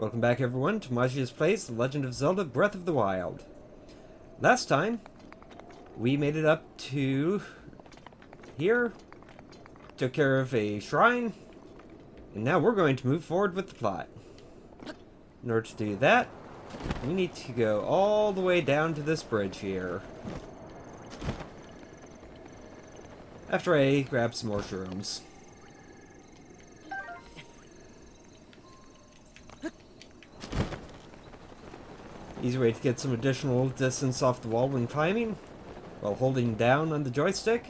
Welcome back everyone to Magius Plays The Legend of Zelda Breath of the Wild. Last time, we made it up to here, took care of a shrine, and now we're going to move forward with the plot. In order to do that, we need to go all the way down to this bridge here. After I grab some more shrooms. Easy way to get some additional distance off the wall when climbing, while holding down on the joystick.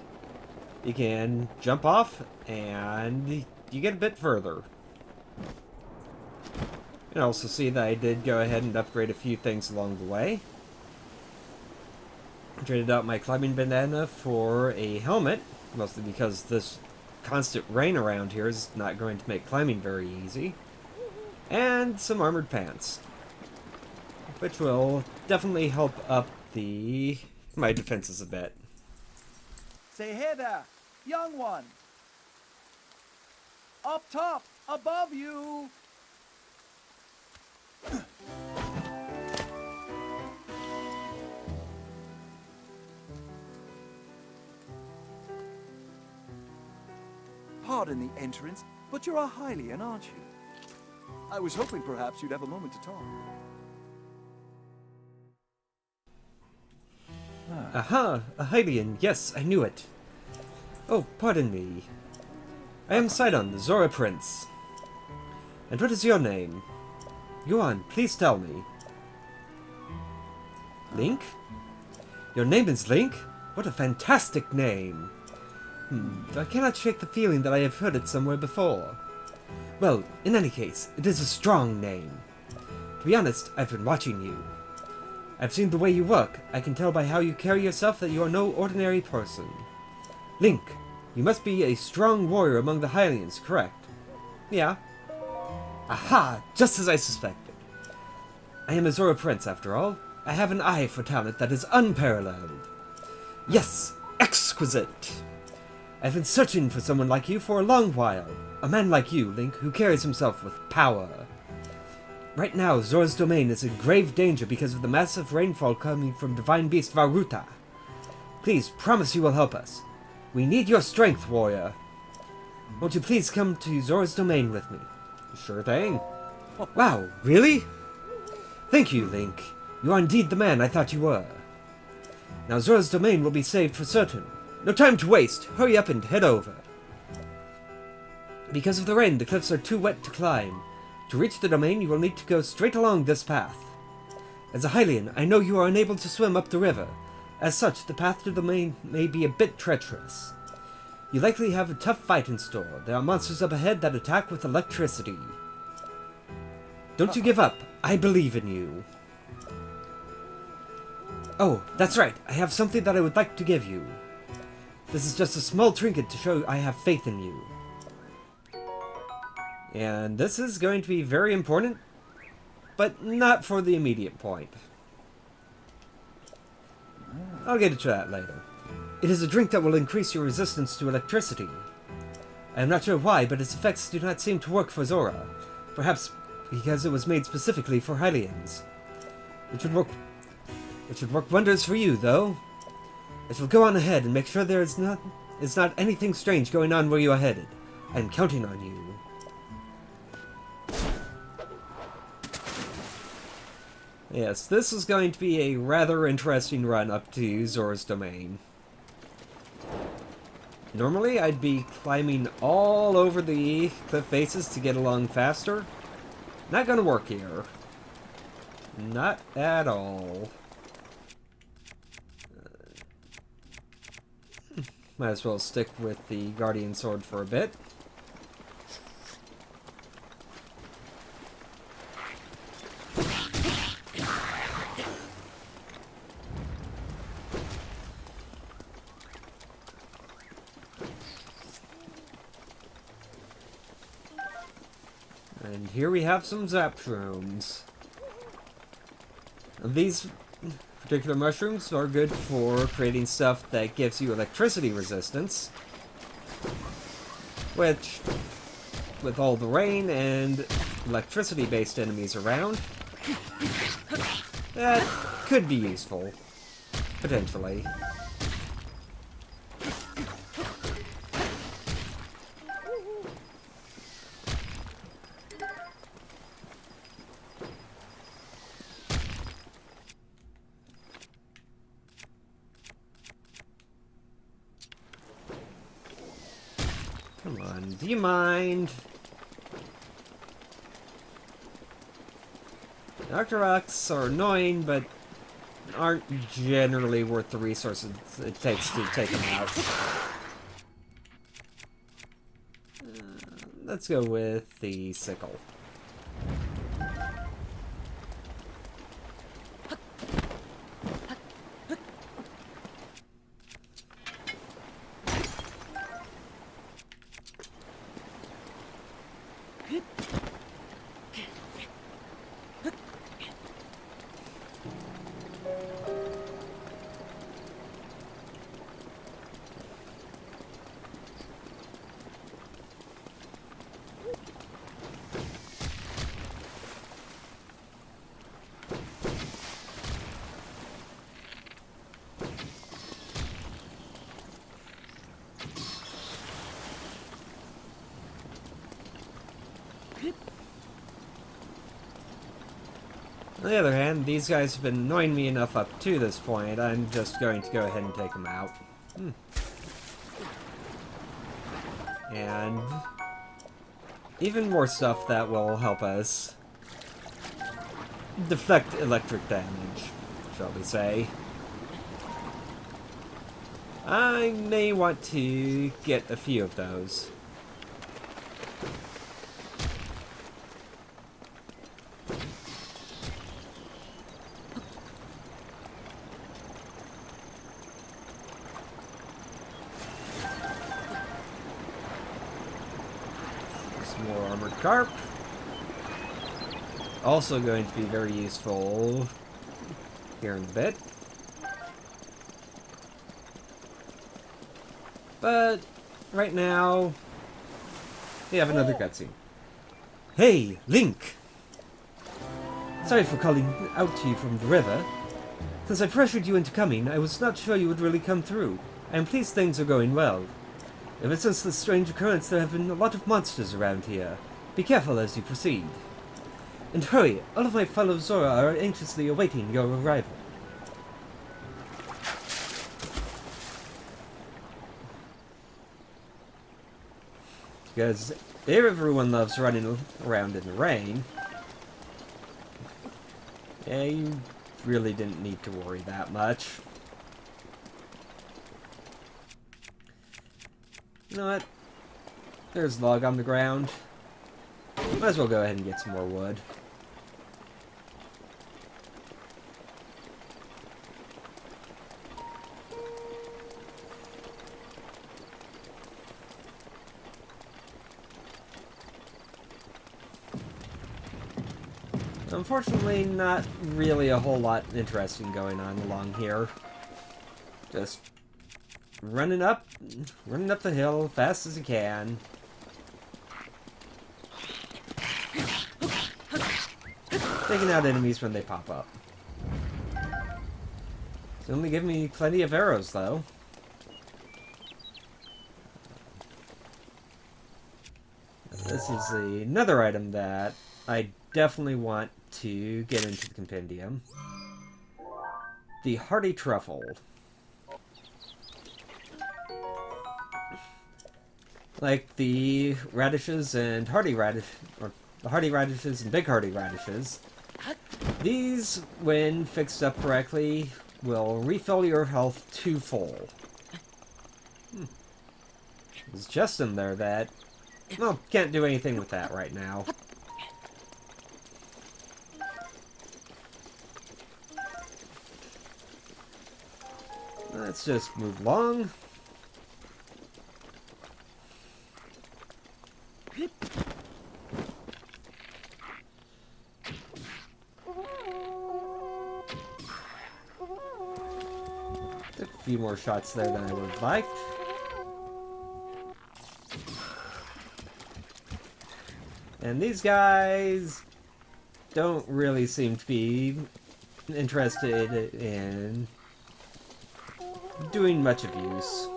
You can jump off, and you get a bit further. You can also see that I did go ahead and upgrade a few things along the way. I traded out my climbing bandana for a helmet, mostly because this constant rain around here is not going to make climbing very easy. And some armored pants, which will definitely help up my defenses a bit. Say hey there, young one. Up top, above you. Pardon the entrance, but you're a Hylian, aren't you? I was hoping perhaps you'd have a moment to talk. Aha! A Hylian! Yes, I knew it! Oh, pardon me. I am Sidon, the Zora Prince. And what is your name? Go on, please tell me. Link? Your name is Link? What a fantastic name! I cannot shake the feeling that I have heard it somewhere before. Well, in any case, it is a strong name. To be honest, I've been watching you. I've seen the way you work. I can tell by how you carry yourself that you are no ordinary person. Link, you must be a strong warrior among the Hylians, correct? Yeah. Aha! Just as I suspected. I am a Zora Prince, after all. I have an eye for talent that is unparalleled. Yes, exquisite! I've been searching for someone like you for a long while. A man like you, Link, who carries himself with power. Right now, Zora's domain is in grave danger because of the massive rainfall coming from Divine Beast Varuta. Please, promise you will help us. We need your strength, warrior. Won't you please come to Zora's domain with me? Sure thing. Wow, really? Thank you, Link. You are indeed the man I thought you were. Now Zora's domain will be saved for certain. No time to waste. Hurry up and head over. Because of the rain, the cliffs are too wet to climb. To reach the domain, you will need to go straight along this path. As a Hylian, I know you are unable to swim up the river. As such, the path to the domain may be a bit treacherous. You likely have a tough fight in store. There are monsters up ahead that attack with electricity. Don't you give up. I believe in you. Oh, that's right. I have something that I would like to give you. This is just a small trinket to show I have faith in you. And this is going to be very important, but not for the immediate point. I'll get to that later. It is a drink that will increase your resistance to electricity. I am not sure why, but its effects do not seem to work for Zora. Perhaps because it was made specifically for Hylians. It should work wonders for you, though. I shall go on ahead and make sure there is not anything strange going on where you are headed. I am counting on you. Yes, this is going to be a rather interesting run up to Zora's domain. Normally, I'd be climbing all over the cliff faces to get along faster. Not gonna work here. Not at all. Might as well stick with the Guardian Sword for a bit. And here we have some zap shrooms. These particular mushrooms are good for creating stuff that gives you electricity resistance, which with all the rain and electricity-based enemies around, that could be useful. Potentially. Come on, do you mind? Octoroks are annoying, but aren't generally worth the resources it takes to take them out. Let's go with the sickle. On the other hand, these guys have been annoying me enough up to this point, I'm just going to go ahead and take them out. And even more stuff that will help us deflect electric damage, shall we say. I may want to get a few of those. More armored carp. Also going to be very useful here in a bit. But right now, we have another cutscene. Hey, Link! Sorry for calling out to you from the river. Since I pressured you into coming, I was not sure you would really come through. I am pleased things are going well. Ever since this strange occurrence, there have been a lot of monsters around here. Be careful as you proceed. And hurry, all of my fellow Zora are anxiously awaiting your arrival. Because everyone loves running around in the rain, yeah, you really didn't need to worry that much. You know what? There's log on the ground. Might as well go ahead and get some more wood. Unfortunately, not really a whole lot interesting going on along here. Just running up the hill fast as you can. Taking out enemies when they pop up. It's only giving me plenty of arrows, though. This is another item that I definitely want to get into the compendium. The Hardy Truffle. Like the radishes and hardy radish, or the hardy radishes and big hardy radishes, these, when fixed up correctly, will refill your health to full. There's just in there that, well, can't do anything with that right now. Let's just move along. Took a few more shots there than I would have liked. And these guys don't really seem to be interested in doing much of use.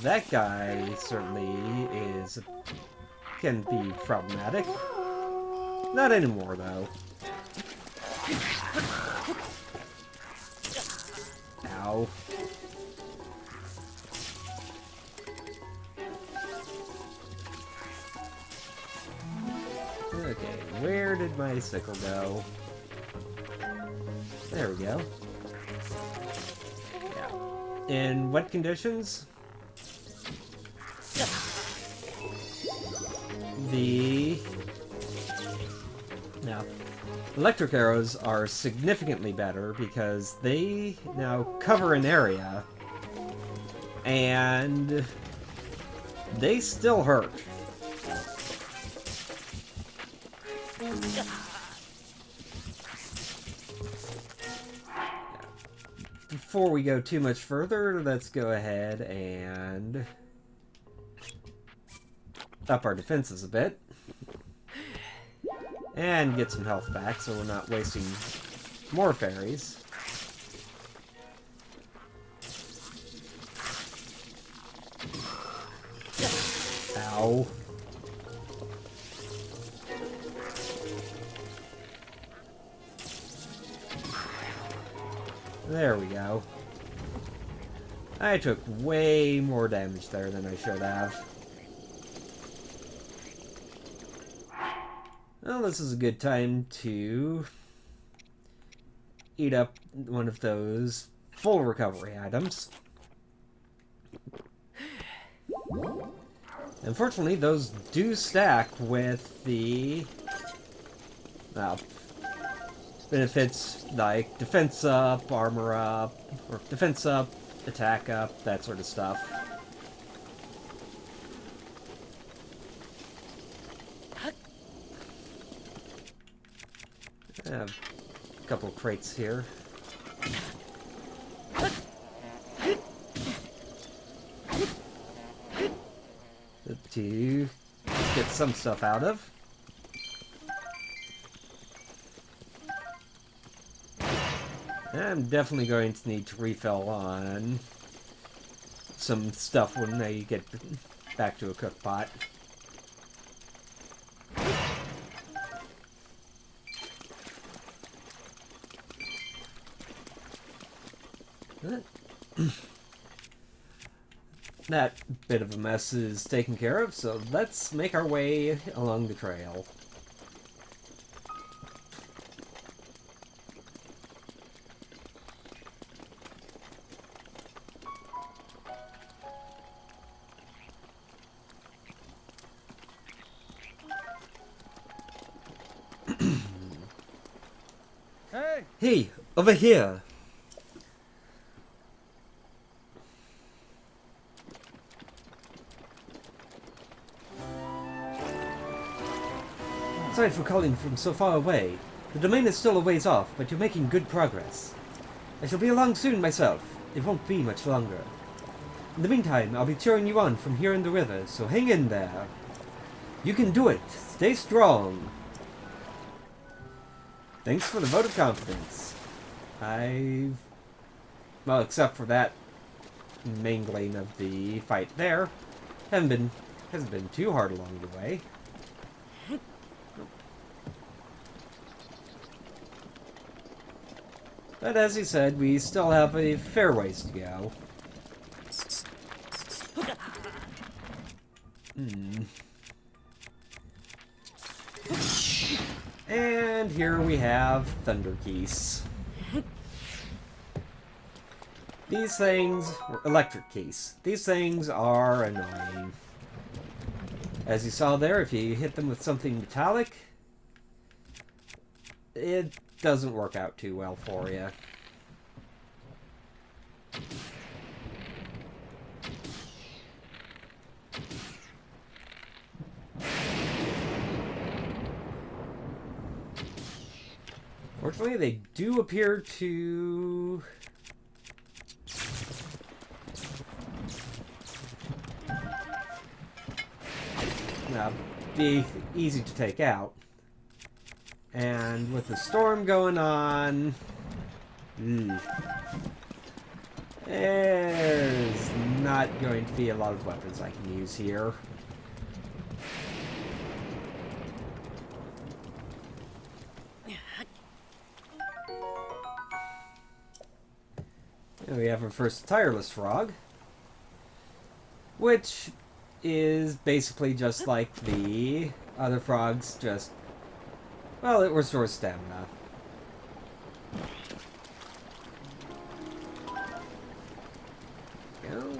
That guy certainly can be problematic. Not anymore, though. Ow. Okay, where did my sickle go? There we go. Yeah. In what conditions? Now, electric arrows are significantly better because they now cover an area and they still hurt. Before we go too much further, let's go ahead and up our defenses a bit. And get some health back so we're not wasting more fairies. Ow. There we go. I took way more damage there than I should have. Well, this is a good time to eat up one of those full recovery items. Unfortunately, those do stack with the benefits like defense up, armor up, or defense up, attack up, that sort of stuff. I have a couple crates here. To get some stuff out of. I'm definitely going to need to refill on some stuff when I get back to a cook pot. That bit of a mess is taken care of, so let's make our way along the trail. Hey! Hey, over here! Sorry for calling from so far away. The domain is still a ways off, but you're making good progress. I shall be along soon myself. It won't be much longer. In the meantime, I'll be cheering you on from here in the river, so hang in there. You can do it. Stay strong. Thanks for the vote of confidence. Well, except for that mangling of the fight there, hasn't been too hard along the way. But as he said, we still have a fair ways to go. And here we have Thunder Keys. These things, or electric keys, these things are annoying. As you saw there, if you hit them with something metallic, it doesn't work out too well for you. Fortunately, they do appear to be easy to take out. And with the storm going on, there's not going to be a lot of weapons I can use here. And we have our first tireless frog, which is basically just like the other frogs, just, well, it restores stamina. Go.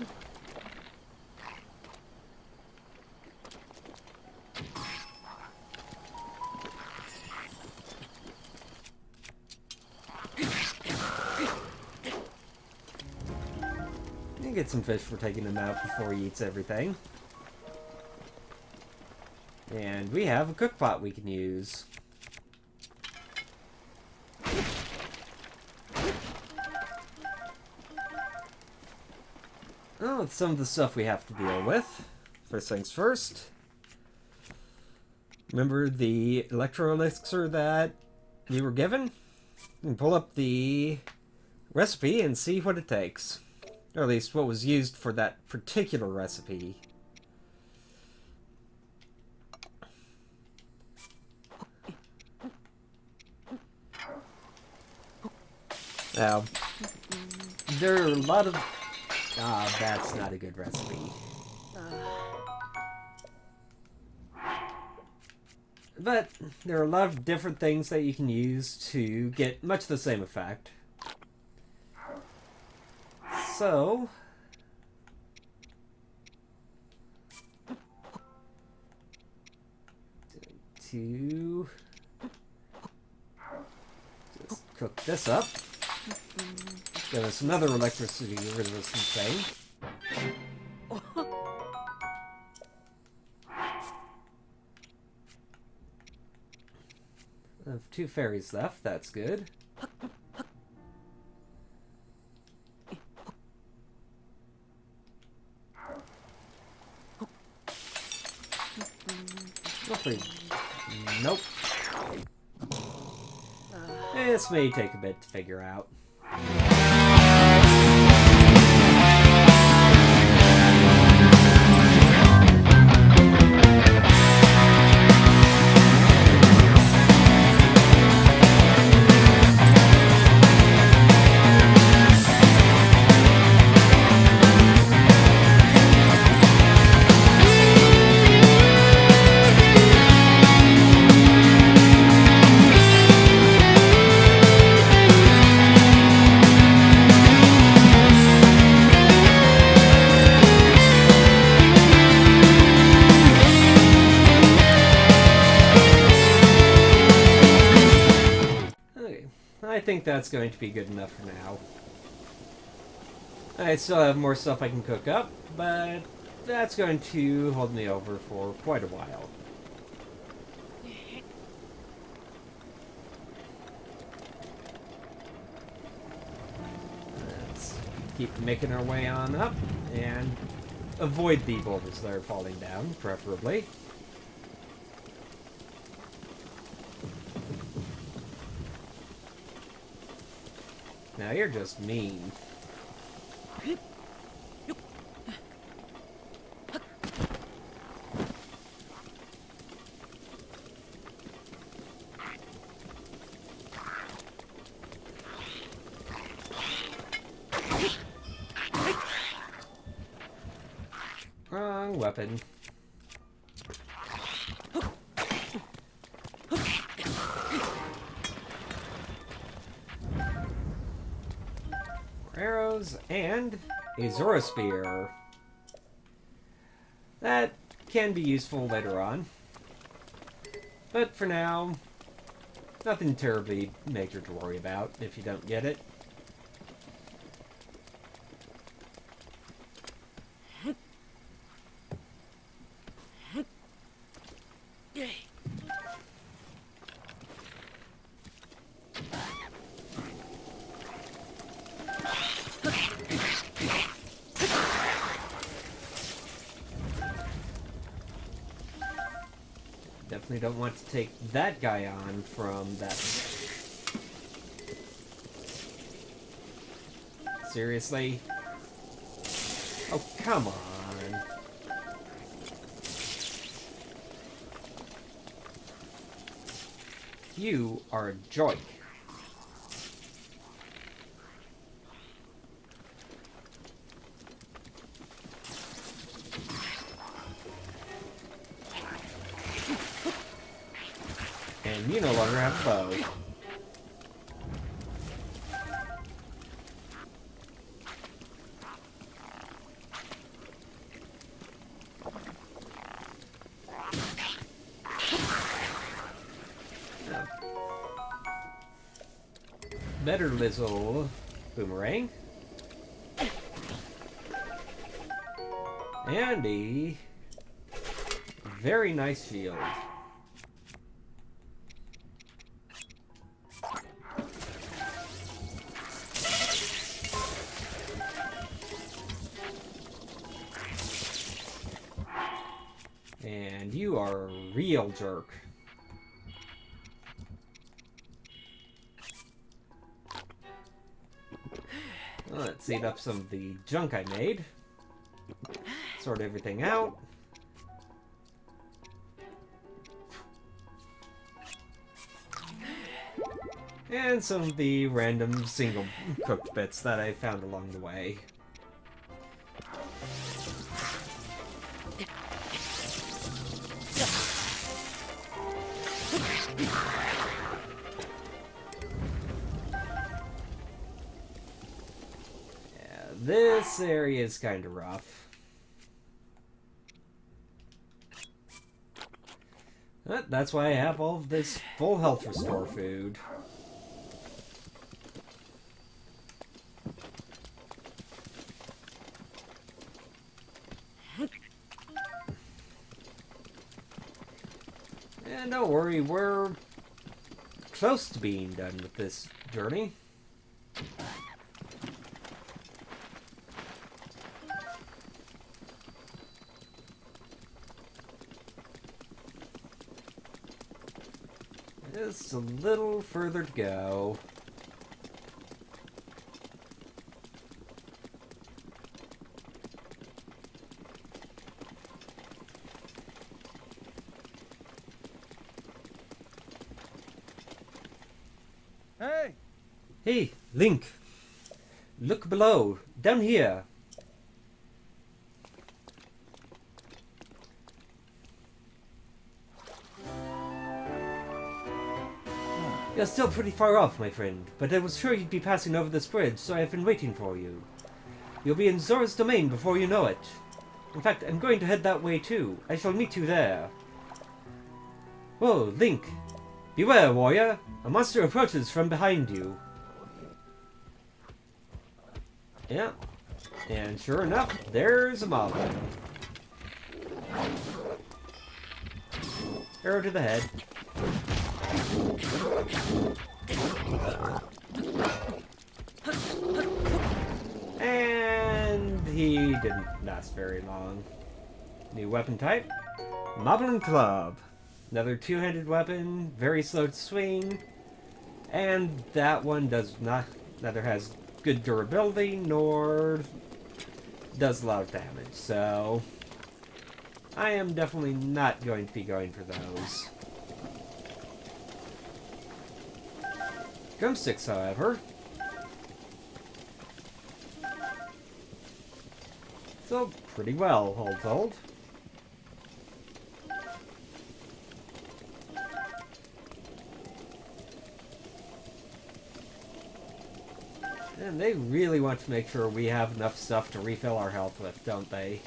And get some fish for taking him out before he eats everything. And we have a cook pot we can use. Oh, it's some of the stuff we have to deal with. First things first. Remember the electro elixir that you were given? You can pull up the recipe and see what it takes. Or at least what was used for that particular recipe. Now, there are a lot of... that's not a good recipe. But there are a lot of different things that you can use to get much the same effect. So... to... just cook this up. Give us another electricity resistance thing. I have 2 fairies left, that's good. Nothing. Nope. This may take a bit to figure out. I think that's going to be good enough for now. I still have more stuff I can cook up, but that's going to hold me over for quite a while. Let's keep making our way on up and avoid the boulders that are falling down, preferably. Now you're just mean. Wrong weapon. Arrows and a Zora spear. That can be useful later on. But for now, nothing terribly major to worry about if you don't get it. Definitely don't want to take that guy on from that. Seriously? Oh, come on. You are a joke. And you no longer have a bow. Better little boomerang. And a very nice shield. And you are a real jerk. Let's eat up some of the junk I made. Sort everything out. And some of the random single cooked bits that I found along the way. This area is kind of rough. But that's why I have all of this full health restore food. And don't worry, we're close to being done with this journey. Just a little further to go. Hey! Hey, Link! Look below, down here. You're still pretty far off, my friend, but I was sure you'd be passing over this bridge, so I've been waiting for you. You'll be in Zora's domain before you know it. In fact, I'm going to head that way too. I shall meet you there. Whoa, Link! Beware, warrior! A monster approaches from behind you. Yeah. And sure enough, there's a mob. Arrow to the head. And he didn't last very long. New weapon type? Moblin Club. Another two-handed weapon, very slow to swing. And that one does not, neither has good durability, nor does a lot of damage. So, I am definitely not going to be going for those. Drumsticks, however, still pretty well, all told. And they really want to make sure we have enough stuff to refill our health with, don't they?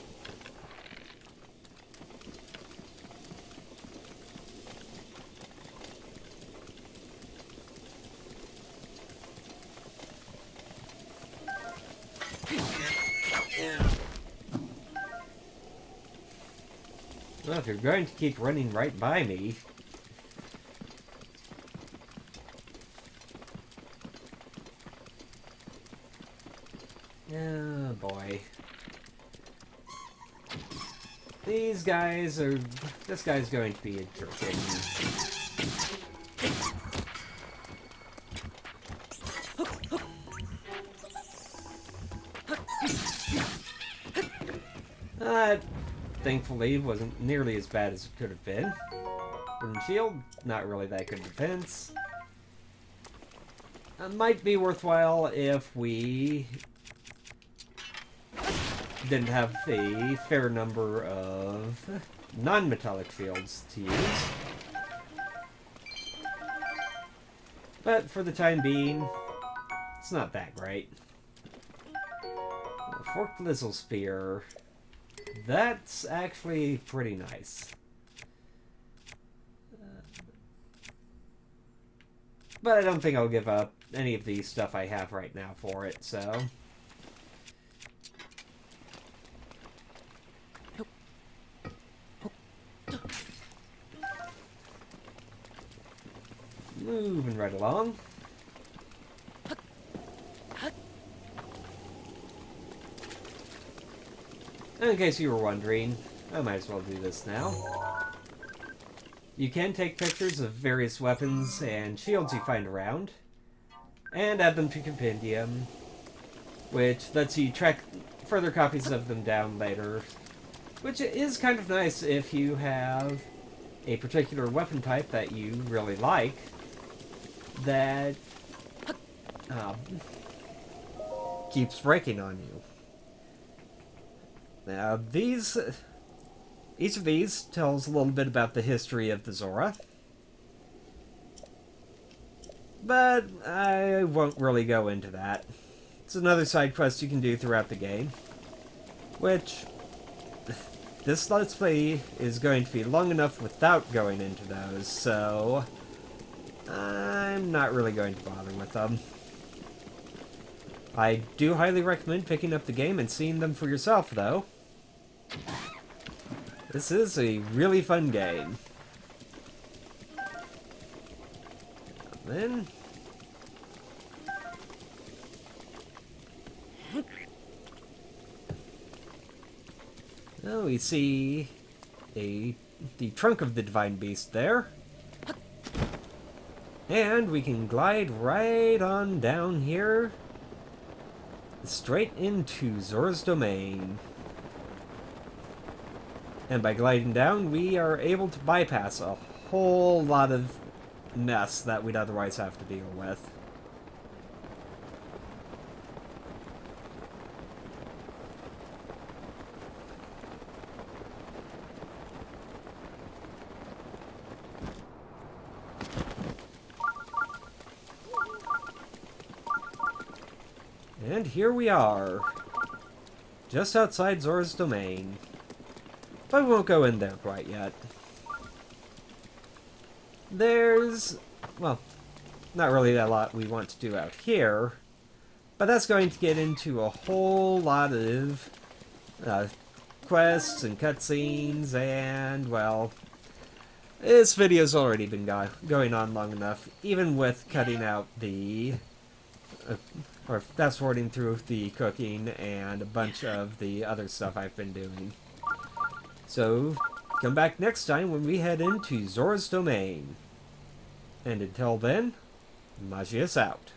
Well, if you're going to keep running right by me... Oh, boy. These guys are... This guy's going to be a jerk. Thankfully, wasn't nearly as bad as it could have been. Wooden shield, not really that good defense. Might be worthwhile if we didn't have a fair number of non-metallic shields to use. But for the time being, it's not that great. Forked Lizzle Spear. That's actually pretty nice. But I don't think I'll give up any of the stuff I have right now for it, so... Moving right along. In case you were wondering, I might as well do this now. You can take pictures of various weapons and shields you find around, and add them to Compendium, which lets you track further copies of them down later, which is kind of nice if you have a particular weapon type that you really like, that keeps breaking on you. Now, each of these tells a little bit about the history of the Zora. But I won't really go into that. It's another side quest you can do throughout the game. Which, this Let's Play is going to be long enough without going into those, so I'm not really going to bother with them. I do highly recommend picking up the game and seeing them for yourself, though. This is a really fun game. Then... oh, we see the trunk of the Divine Beast there. And we can glide right on down here, straight into Zora's domain. And by gliding down, we are able to bypass a whole lot of mess that we'd otherwise have to deal with. And here we are, just outside Zora's domain. But we won't go in there quite yet. There's, well, not really a lot we want to do out here, but that's going to get into a whole lot of quests and cutscenes, and, well, this video's already been going on long enough, even with cutting out the, or fast-forwarding through the cooking and a bunch of the other stuff I've been doing. So, come back next time when we head into Zora's domain. And until then, Magius out.